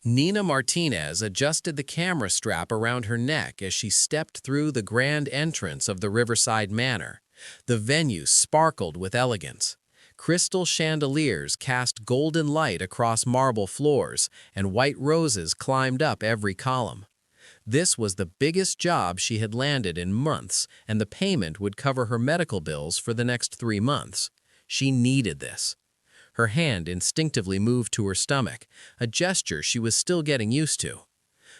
Nina Martinez adjusted the camera strap around her neck as she stepped through the grand entrance of the Riverside Manor. The venue sparkled with elegance. Crystal chandeliers cast golden light across marble floors, and white roses climbed up every column. This was the biggest job she had landed in months, and the payment would cover her medical bills for the next 3 months. She needed this. Her hand instinctively moved to her stomach, a gesture she was still getting used to.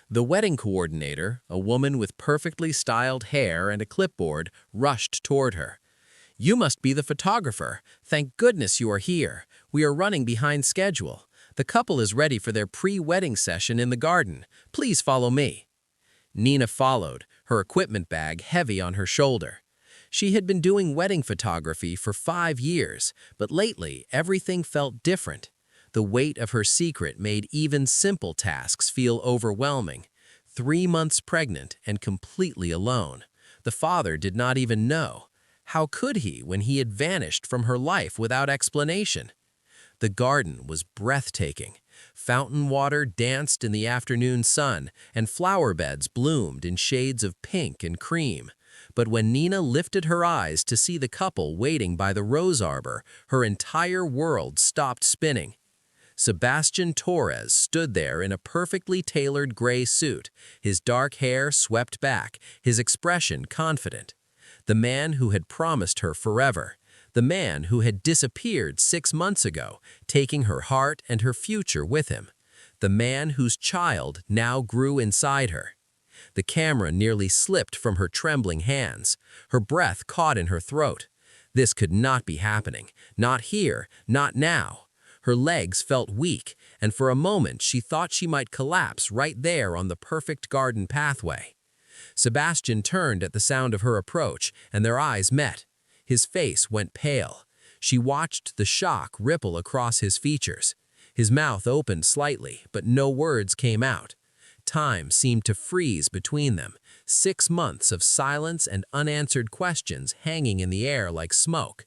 The wedding coordinator, a woman with perfectly styled hair and a clipboard, rushed toward her. "You must be the photographer. Thank goodness you are here. We are running behind schedule. The couple is ready for their pre-wedding session in the garden. Please follow me." Nina followed, her equipment bag heavy on her shoulder. She had been doing wedding photography for 5 years, but lately everything felt different. The weight of her secret made even simple tasks feel overwhelming. 3 months pregnant and completely alone. The father did not even know. How could he when he had vanished from her life without explanation? The garden was breathtaking. Fountain water danced in the afternoon sun, and flower beds bloomed in shades of pink and cream. But when Nina lifted her eyes to see the couple waiting by the rose arbor, her entire world stopped spinning. Sebastian Torres stood there in a perfectly tailored gray suit, his dark hair swept back, his expression confident. The man who had promised her forever. The man who had disappeared 6 months ago, taking her heart and her future with him. The man whose child now grew inside her. The camera nearly slipped from her trembling hands. Her breath caught in her throat. This could not be happening. Not here, not now. Her legs felt weak, and for a moment she thought she might collapse right there on the perfect garden pathway. Sebastian turned at the sound of her approach, and their eyes met. His face went pale. She watched the shock ripple across his features. His mouth opened slightly, but no words came out. Time seemed to freeze between them, 6 months of silence and unanswered questions hanging in the air like smoke.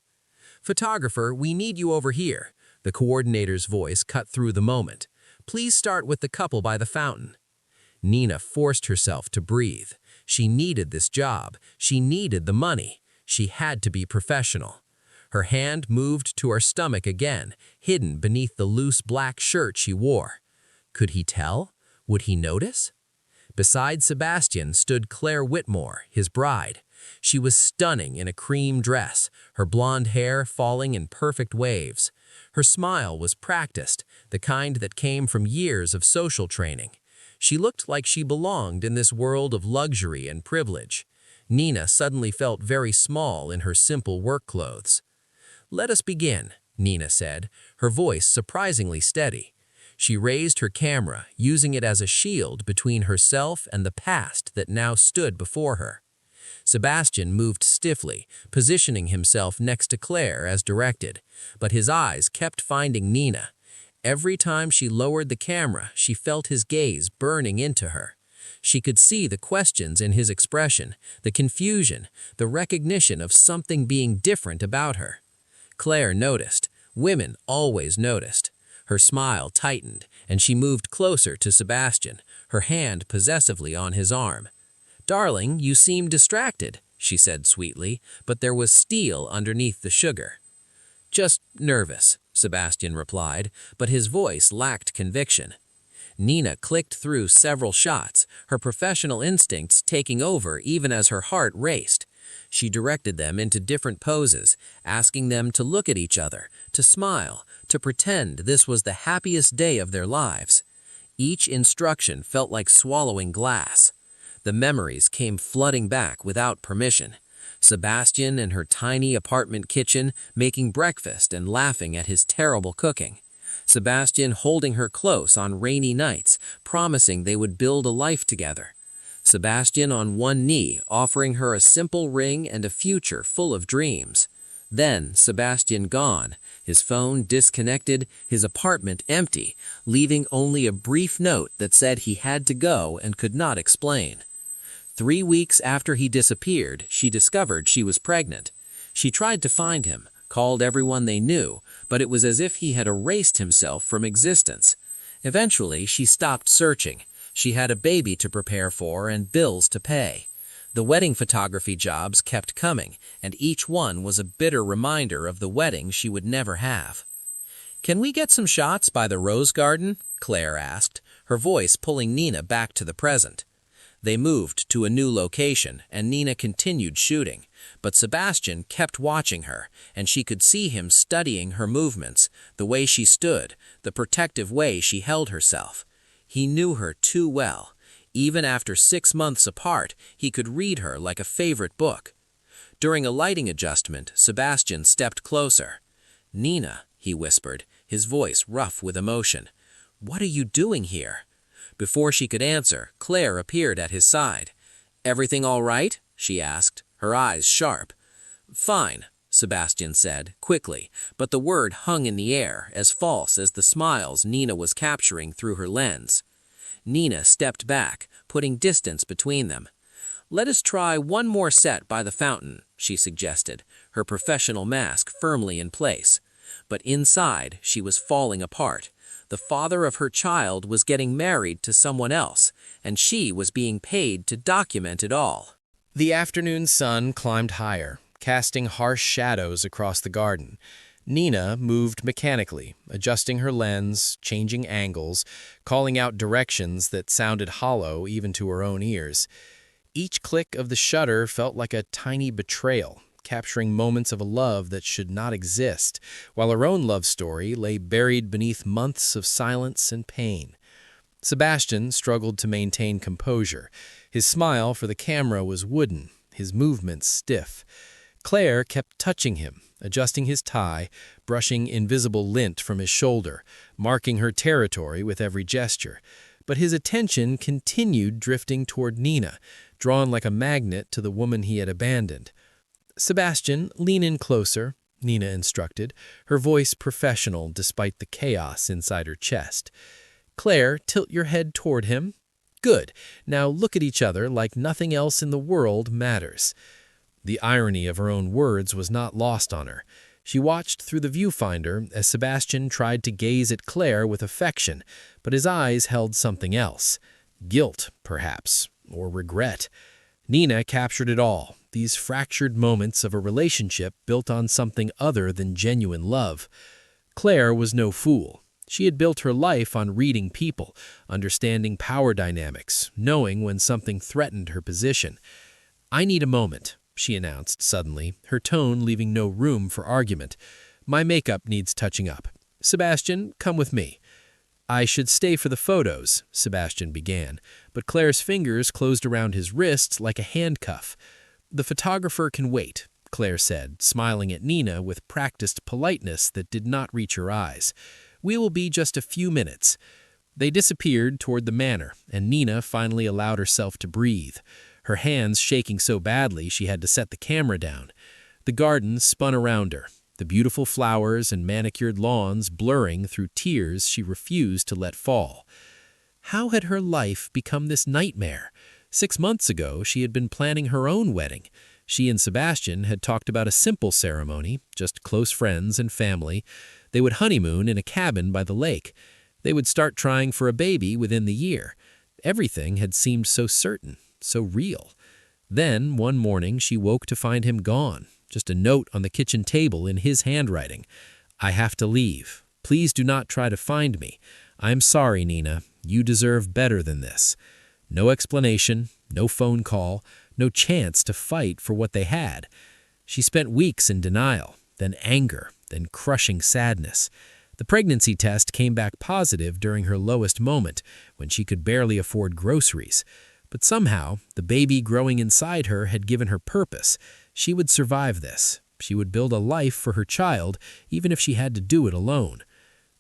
"Photographer, we need you over here." The coordinator's voice cut through the moment. "Please start with the couple by the fountain." Nina forced herself to breathe. She needed this job. She needed the money. She had to be professional. Her hand moved to her stomach again, hidden beneath the loose black shirt she wore. Could he tell? Would he notice? Beside Sebastian stood Claire Whitmore, his bride. She was stunning in a cream dress, her blonde hair falling in perfect waves. Her smile was practiced, the kind that came from years of social training. She looked like she belonged in this world of luxury and privilege. Nina suddenly felt very small in her simple work clothes. "Let us begin," Nina said, her voice surprisingly steady. She raised her camera, using it as a shield between herself and the past that now stood before her. Sebastian moved stiffly, positioning himself next to Claire as directed, but his eyes kept finding Nina. Every time she lowered the camera, she felt his gaze burning into her. She could see the questions in his expression, the confusion, the recognition of something being different about her. Claire noticed. Women always noticed. Her smile tightened, and she moved closer to Sebastian, her hand possessively on his arm. "Darling, you seem distracted," she said sweetly, but there was steel underneath the sugar. "Just nervous," Sebastian replied, but his voice lacked conviction. Nina clicked through several shots, her professional instincts taking over even as her heart raced. She directed them into different poses, asking them to look at each other, to smile, to pretend this was the happiest day of their lives. Each instruction felt like swallowing glass. The memories came flooding back without permission. Sebastian in her tiny apartment kitchen, making breakfast and laughing at his terrible cooking. Sebastian holding her close on rainy nights, promising they would build a life together. Sebastian on one knee, offering her a simple ring and a future full of dreams. Then Sebastian gone, his phone disconnected, his apartment empty, leaving only a brief note that said he had to go and could not explain. 3 weeks after he disappeared, she discovered she was pregnant. She tried to find him, called everyone they knew, but it was as if he had erased himself from existence. Eventually, she stopped searching. She had a baby to prepare for and bills to pay. The wedding photography jobs kept coming, and each one was a bitter reminder of the wedding she would never have. "Can we get some shots by the rose garden?" Claire asked, her voice pulling Nina back to the present. They moved to a new location, and Nina continued shooting, but Sebastian kept watching her, and she could see him studying her movements, the way she stood, the protective way she held herself. He knew her too well. Even after 6 months apart, he could read her like a favorite book. During a lighting adjustment, Sebastian stepped closer. "Nina," he whispered, his voice rough with emotion, "what are you doing here?" Before she could answer, Claire appeared at his side. "Everything all right?" she asked, her eyes sharp. "Fine," Sebastian said, quickly, but the word hung in the air, as false as the smiles Nina was capturing through her lens. Nina stepped back, putting distance between them. "Let us try one more set by the fountain," she suggested, her professional mask firmly in place. But inside, she was falling apart. The father of her child was getting married to someone else, and she was being paid to document it all. The afternoon sun climbed higher, casting harsh shadows across the garden. Nina moved mechanically, adjusting her lens, changing angles, calling out directions that sounded hollow even to her own ears. Each click of the shutter felt like a tiny betrayal, capturing moments of a love that should not exist, while her own love story lay buried beneath months of silence and pain. Sebastian struggled to maintain composure. His smile for the camera was wooden, his movements stiff. Claire kept touching him, adjusting his tie, brushing invisible lint from his shoulder, marking her territory with every gesture. But his attention continued drifting toward Nina, drawn like a magnet to the woman he had abandoned. "Sebastian, lean in closer," Nina instructed, her voice professional despite the chaos inside her chest. "Claire, tilt your head toward him. Good. Now look at each other like nothing else in the world matters." The irony of her own words was not lost on her. She watched through the viewfinder as Sebastian tried to gaze at Claire with affection, but his eyes held something else. Guilt, perhaps, or regret. Nina captured it all, these fractured moments of a relationship built on something other than genuine love. Claire was no fool. She had built her life on reading people, understanding power dynamics, knowing when something threatened her position. "I need a moment," she announced suddenly, her tone leaving no room for argument. "My makeup needs touching up. Sebastian, come with me." "I should stay for the photos," Sebastian began, but Claire's fingers closed around his wrists like a handcuff. "The photographer can wait," Claire said, smiling at Nina with practiced politeness that did not reach her eyes. "We will be just a few minutes." They disappeared toward the manor, and Nina finally allowed herself to breathe, her hands shaking so badly she had to set the camera down. The garden spun around her, the beautiful flowers and manicured lawns blurring through tears she refused to let fall. How had her life become this nightmare? 6 months ago, she had been planning her own wedding. She and Sebastian had talked about a simple ceremony, just close friends and family. They would honeymoon in a cabin by the lake. They would start trying for a baby within the year. Everything had seemed so certain, so real. Then, one morning, she woke to find him gone. Just a note on the kitchen table in his handwriting. "I have to leave. Please do not try to find me. I'm sorry, Nina. You deserve better than this." No explanation, no phone call, no chance to fight for what they had. She spent weeks in denial, then anger, then crushing sadness. The pregnancy test came back positive during her lowest moment, when she could barely afford groceries. But somehow, the baby growing inside her had given her purpose. She would survive this. She would build a life for her child, even if she had to do it alone.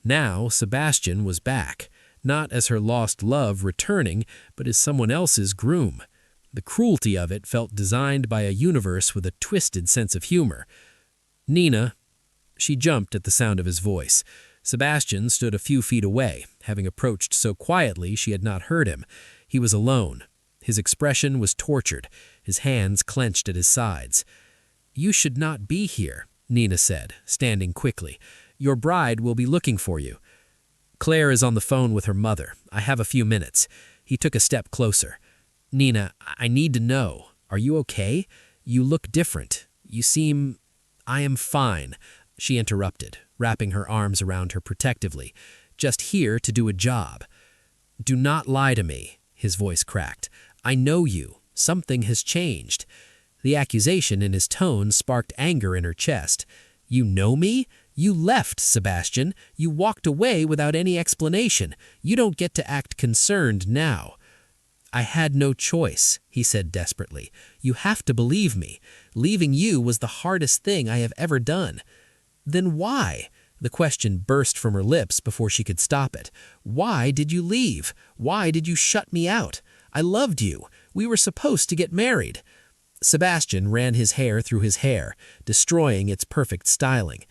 Now, Sebastian was back, not as her lost love returning, but as someone else's groom. The cruelty of it felt designed by a universe with a twisted sense of humor. "Nina." She jumped at the sound of his voice. Sebastian stood a few feet away, having approached so quietly she had not heard him. He was alone. His expression was tortured, his hands clenched at his sides. "You should not be here," Nina said, standing quickly. "Your bride will be looking for you." Claire is on the phone with her mother. I have a few minutes. He took a step closer. Nina, I need to know. Are you okay? You look different. You seem... I am fine, she interrupted, wrapping her arms around her protectively. Just here to do a job. Do not lie to me, his voice cracked. I know you. Something has changed. The accusation in his tone sparked anger in her chest. You know me? You left, Sebastian. You walked away without any explanation. You don't get to act concerned now. I had no choice, he said desperately. You have to believe me. Leaving you was the hardest thing I have ever done. Then why? The question burst from her lips before she could stop it. Why did you leave? Why did you shut me out? I loved you. We were supposed to get married. Sebastian ran his hair through his hair, destroying its perfect styling.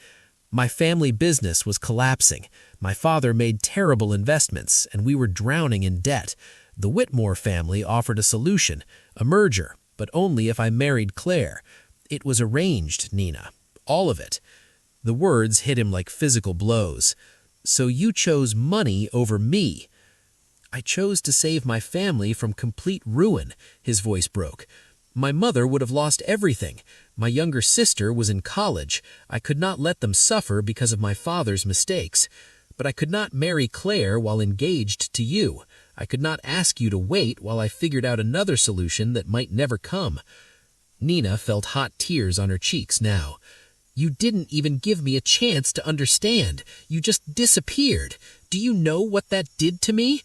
My family business was collapsing. My father made terrible investments, and we were drowning in debt. The Whitmore family offered a solution, a merger, but only if I married Claire. It was arranged, Nina. All of it. The words hit him like physical blows. So you chose money over me. I chose to save my family from complete ruin, his voice broke. My mother would have lost everything. My younger sister was in college. I could not let them suffer because of my father's mistakes. But I could not marry Claire while engaged to you. I could not ask you to wait while I figured out another solution that might never come. Nina felt hot tears on her cheeks now. You didn't even give me a chance to understand. You just disappeared. Do you know what that did to me?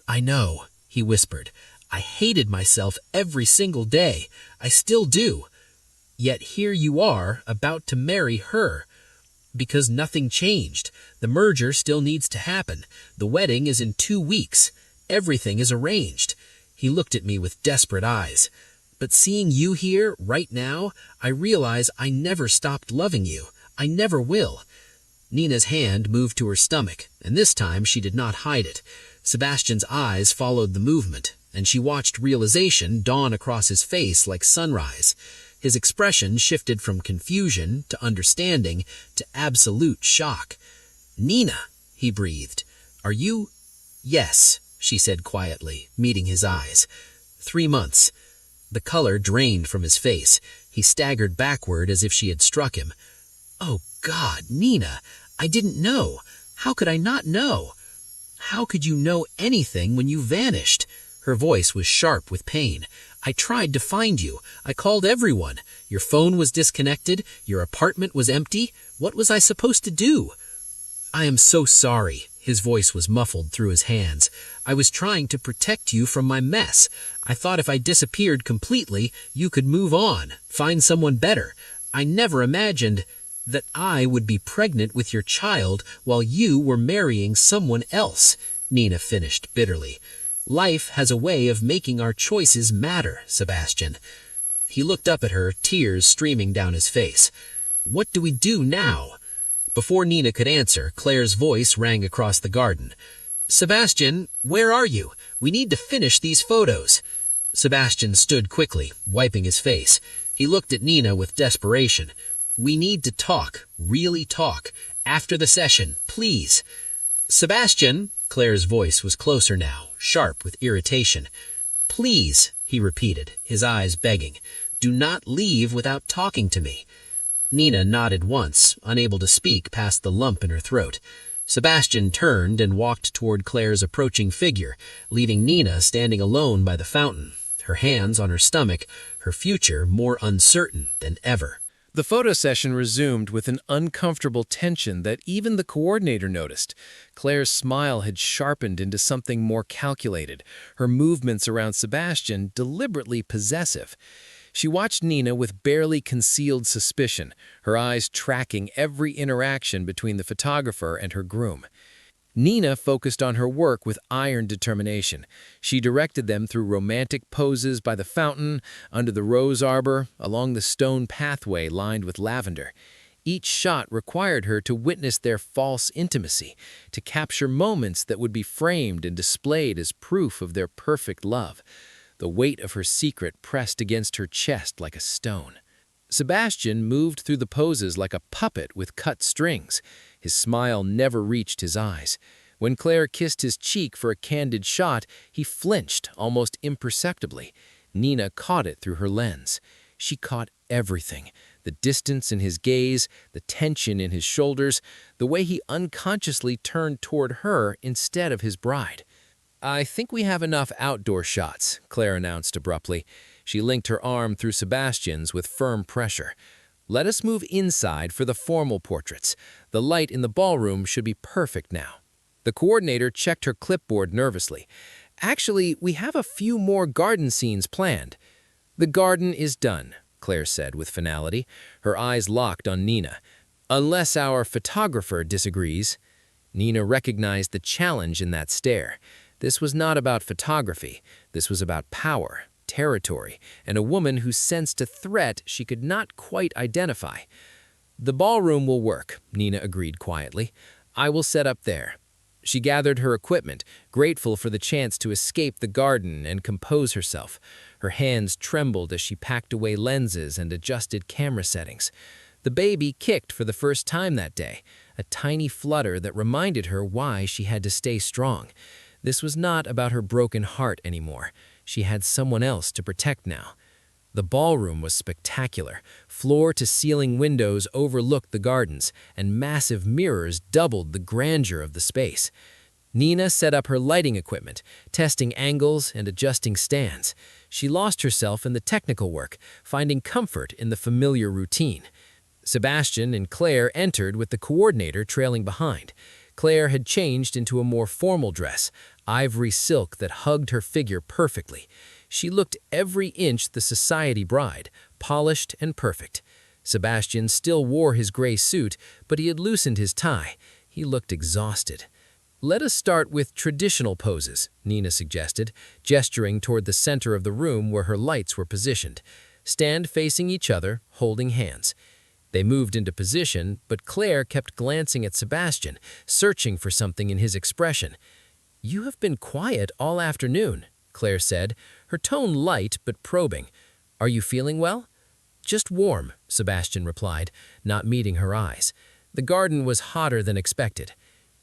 I know, he whispered. I hated myself every single day. I still do. Yet here you are, about to marry her. Because nothing changed. The merger still needs to happen. The wedding is in 2 weeks. Everything is arranged. He looked at me with desperate eyes. But seeing you here, right now, I realize I never stopped loving you. I never will. Nina's hand moved to her stomach, and this time she did not hide it. Sebastian's eyes followed the movement, and she watched realization dawn across his face like sunrise. His expression shifted from confusion to understanding to absolute shock. Nina, he breathed. Are you... Yes, she said quietly, meeting his eyes. 3 months. The color drained from his face. He staggered backward as if she had struck him. Oh, God, Nina, I didn't know. How could I not know? How could you know anything when you vanished? Her voice was sharp with pain. I tried to find you. I called everyone. Your phone was disconnected. Your apartment was empty. What was I supposed to do? I am so sorry. His voice was muffled through his hands. I was trying to protect you from my mess. I thought if I disappeared completely, you could move on, find someone better. I never imagined that I would be pregnant with your child while you were marrying someone else, Nina finished bitterly. Life has a way of making our choices matter, Sebastian. He looked up at her, tears streaming down his face. What do we do now? Before Nina could answer, Claire's voice rang across the garden. Sebastian, where are you? We need to finish these photos. Sebastian stood quickly, wiping his face. He looked at Nina with desperation. We need to talk, really talk. After the session, please. Sebastian, Claire's voice was closer now, sharp with irritation. Please, he repeated, his eyes begging. Do not leave without talking to me. Nina nodded once, unable to speak past the lump in her throat. Sebastian turned and walked toward Claire's approaching figure, leaving Nina standing alone by the fountain, her hands on her stomach, her future more uncertain than ever. The photo session resumed with an uncomfortable tension that even the coordinator noticed. Claire's smile had sharpened into something more calculated, her movements around Sebastian deliberately possessive. She watched Nina with barely concealed suspicion, her eyes tracking every interaction between the photographer and her groom. Nina focused on her work with iron determination. She directed them through romantic poses by the fountain, under the rose arbor, along the stone pathway lined with lavender. Each shot required her to witness their false intimacy, to capture moments that would be framed and displayed as proof of their perfect love. The weight of her secret pressed against her chest like a stone. Sebastian moved through the poses like a puppet with cut strings. His smile never reached his eyes, When Claire kissed his cheek for a candid shot, he flinched almost imperceptibly. Nina caught it through her lens. She caught everything: the distance in his gaze, the tension in his shoulders, the way he unconsciously turned toward her instead of his bride. "I think we have enough outdoor shots," Claire announced abruptly. She linked her arm through Sebastian's with firm pressure. "Let us move inside for the formal portraits. The light in the ballroom should be perfect now." The coordinator checked her clipboard nervously. "Actually, we have a few more garden scenes planned." "The garden is done," Claire said with finality, her eyes locked on Nina. "Unless our photographer disagrees." Nina recognized the challenge in that stare. This was not about photography. This was about power, territory, and a woman who sensed a threat she could not quite identify. "The ballroom will work," Nina agreed quietly. "I will set up there." She gathered her equipment, grateful for the chance to escape the garden and compose herself. Her hands trembled as she packed away lenses and adjusted camera settings. The baby kicked for the first time that day, a tiny flutter that reminded her why she had to stay strong. This was not about her broken heart anymore. She had someone else to protect now. The ballroom was spectacular. Floor-to-ceiling windows overlooked the gardens, and massive mirrors doubled the grandeur of the space. Nina set up her lighting equipment, testing angles and adjusting stands. She lost herself in the technical work, finding comfort in the familiar routine. Sebastian and Claire entered with the coordinator trailing behind. Claire had changed into a more formal dress, ivory silk that hugged her figure perfectly. She looked every inch the society bride, polished and perfect. Sebastian still wore his gray suit, but he had loosened his tie. He looked exhausted. "Let us start with traditional poses," Nina suggested, gesturing toward the center of the room where her lights were positioned. "Stand facing each other, holding hands." They moved into position, but Claire kept glancing at Sebastian, searching for something in his expression. "You have been quiet all afternoon," Claire said, her tone light but probing. "Are you feeling well?" "Just warm," Sebastian replied, not meeting her eyes. The garden was hotter than expected.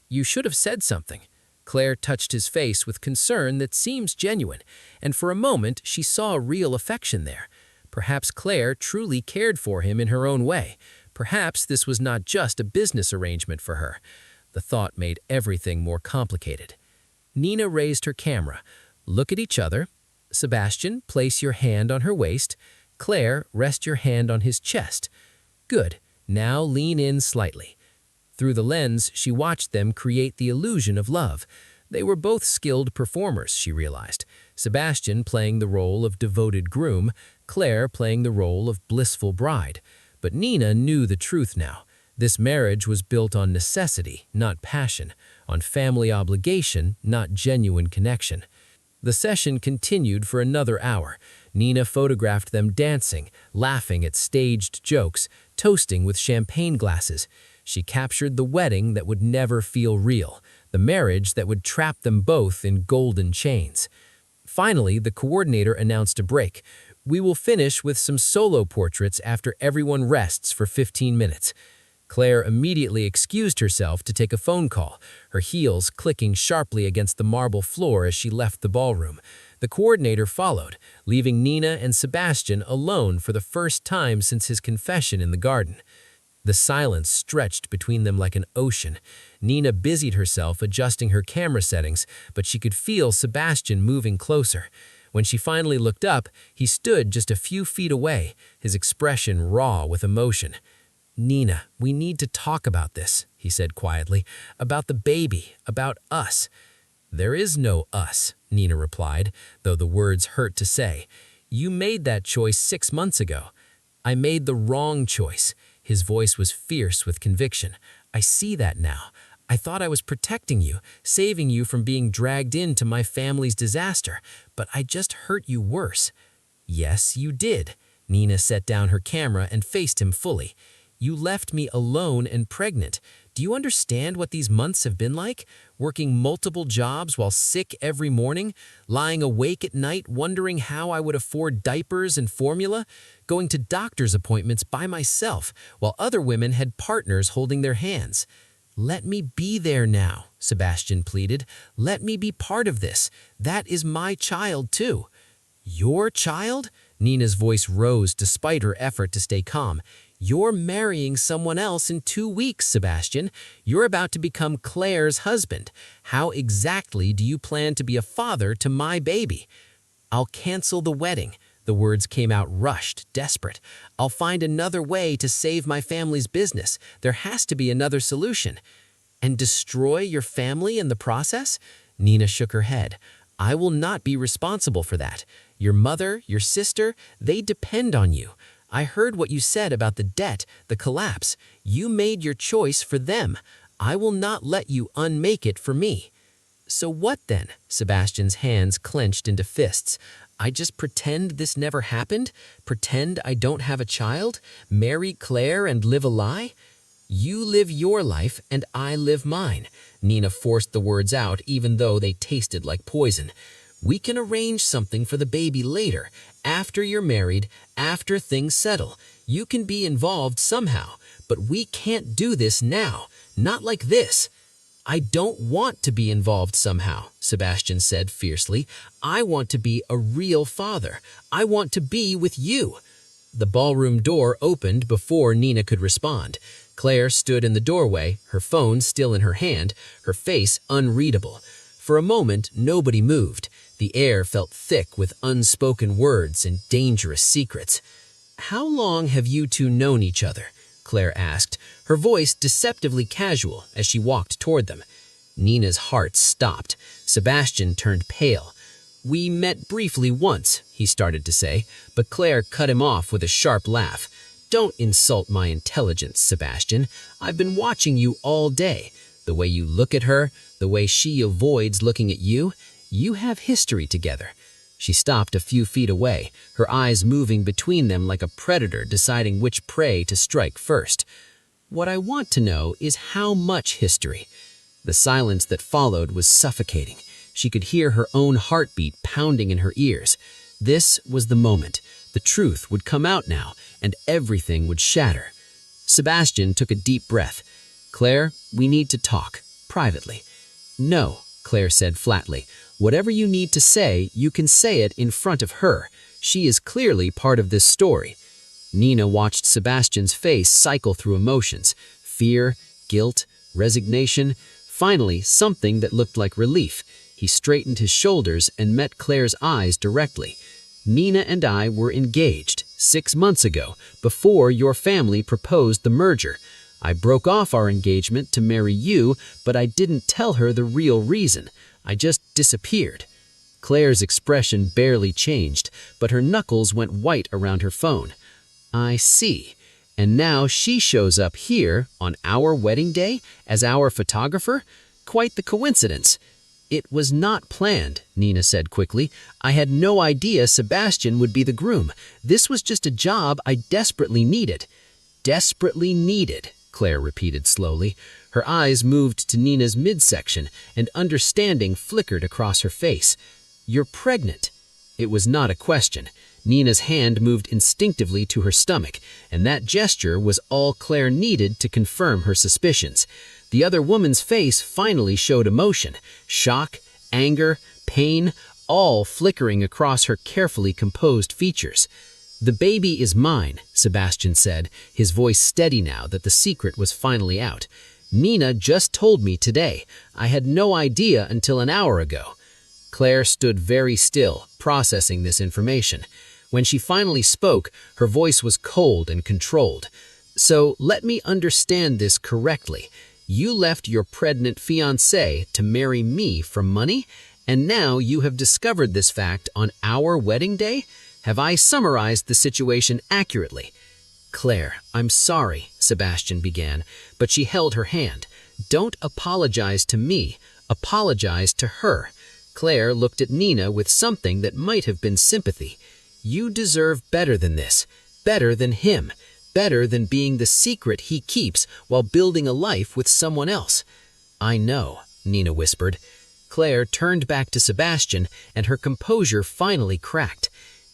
"You should have said something." Claire touched his face with concern that seems genuine, and for a moment she saw a real affection there. Perhaps Claire truly cared for him in her own way. Perhaps this was not just a business arrangement for her. The thought made everything more complicated. Nina raised her camera. "Look at each other. Sebastian, place your hand on her waist. Claire, rest your hand on his chest. Good. Now lean in slightly." Through the lens, she watched them create the illusion of love. They were both skilled performers, she realized. Sebastian playing the role of devoted groom, Claire playing the role of blissful bride. But Nina knew the truth now. This marriage was built on necessity, not passion, on family obligation, not genuine connection. The session continued for another hour. Nina photographed them dancing, laughing at staged jokes, toasting with champagne glasses. She captured the wedding that would never feel real, the marriage that would trap them both in golden chains. Finally, the coordinator announced a break. "We will finish with some solo portraits after everyone rests for 15 minutes. Claire immediately excused herself to take a phone call, her heels clicking sharply against the marble floor as she left the ballroom. The coordinator followed, leaving Nina and Sebastian alone for the first time since his confession in the garden. The silence stretched between them like an ocean. Nina busied herself adjusting her camera settings, but she could feel Sebastian moving closer. When she finally looked up, he stood just a few feet away, his expression raw with emotion. "Nina, we need to talk about this," he said quietly. "About the baby, about us." "There is no us," Nina replied, though the words hurt to say. "You made that choice 6 months ago." "I made the wrong choice." His voice was fierce with conviction. "I see that now. I thought I was protecting you, saving you from being dragged into my family's disaster, but I just hurt you worse." "Yes, you did." Nina set down her camera and faced him fully. "You left me alone and pregnant. Do you understand what these months have been like? Working multiple jobs while sick every morning, lying awake at night wondering how I would afford diapers and formula, going to doctor's appointments by myself while other women had partners holding their hands. "Let me be there now," Sebastian pleaded. "Let me be part of this. That is my child, too." "Your child?" Nina's voice rose despite her effort to stay calm. "You're marrying someone else in 2 weeks, Sebastian. You're about to become Claire's husband. How exactly do you plan to be a father to my baby?" "I'll cancel the wedding." The words came out rushed, desperate. "I'll find another way to save my family's business. There has to be another solution." "And destroy your family in the process?" Nina shook her head. "I will not be responsible for that. Your mother, your sister, they depend on you. I heard what you said about the debt, the collapse. You made your choice for them. I will not let you unmake it for me." "So what then?" Sebastian's hands clenched into fists. "I just pretend this never happened? Pretend I don't have a child? Marry Claire and live a lie?" "You live your life and I live mine." Nina forced the words out even though they tasted like poison. "We can arrange something for the baby later, after you're married, after things settle. You can be involved somehow, but we can't do this now, not like this." "I don't want to be involved somehow," Sebastian said fiercely. "I want to be a real father. I want to be with you." The ballroom door opened before Nina could respond. Claire stood in the doorway, her phone still in her hand, her face unreadable. For a moment, nobody moved. The air felt thick with unspoken words and dangerous secrets. "How long have you two known each other?" Claire asked, her voice deceptively casual as she walked toward them. Nina's heart stopped. Sebastian turned pale. "We met briefly once," he started to say, but Claire cut him off with a sharp laugh. "Don't insult my intelligence, Sebastian. I've been watching you all day. The way you look at her, the way she avoids looking at you, you have history together." She stopped a few feet away, her eyes moving between them like a predator deciding which prey to strike first. "What I want to know is how much history." The silence that followed was suffocating. She could hear her own heartbeat pounding in her ears. This was the moment. The truth would come out now, and everything would shatter. Sebastian took a deep breath. "Claire, we need to talk, privately." "No," Claire said flatly. "Whatever you need to say, you can say it in front of her. She is clearly part of this story." Nina watched Sebastian's face cycle through emotions. Fear, guilt, resignation, finally something that looked like relief. He straightened his shoulders and met Claire's eyes directly. "Nina and I were engaged 6 months ago, before your family proposed the merger. I broke off our engagement to marry you, but I didn't tell her the real reason. I just disappeared." Claire's expression barely changed, but her knuckles went white around her phone. "I see. And now she shows up here on our wedding day as our photographer? Quite the coincidence." "It was not planned," Nina said quickly. "I had no idea Sebastian would be the groom. This was just a job I desperately needed." "Desperately needed," Claire repeated slowly. Her eyes moved to Nina's midsection, and understanding flickered across her face. "You're pregnant." It was not a question. Nina's hand moved instinctively to her stomach, and that gesture was all Claire needed to confirm her suspicions. The other woman's face finally showed emotion, shock, anger, pain, all flickering across her carefully composed features. "The baby is mine," Sebastian said, his voice steady now that the secret was finally out. "Nina just told me today. I had no idea until an hour ago." Claire stood very still, processing this information. When she finally spoke, her voice was cold and controlled. "So let me understand this correctly. You left your pregnant fiancée to marry me for money, and now you have discovered this fact on our wedding day? Have I summarized the situation accurately?" "Claire, I'm sorry," Sebastian began, but she held her hand. "Don't apologize to me. Apologize to her." Claire looked at Nina with something that might have been sympathy. "You deserve better than this. Better than him. Better than being the secret he keeps while building a life with someone else." "I know," Nina whispered. Claire turned back to Sebastian, and her composure finally cracked.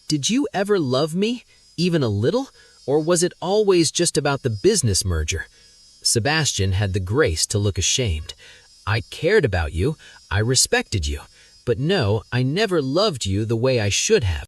"Did you ever love me? Even a little? Or was it always just about the business merger?" Sebastian had the grace to look ashamed. "I cared about you. I respected you. But no, I never loved you the way I should have."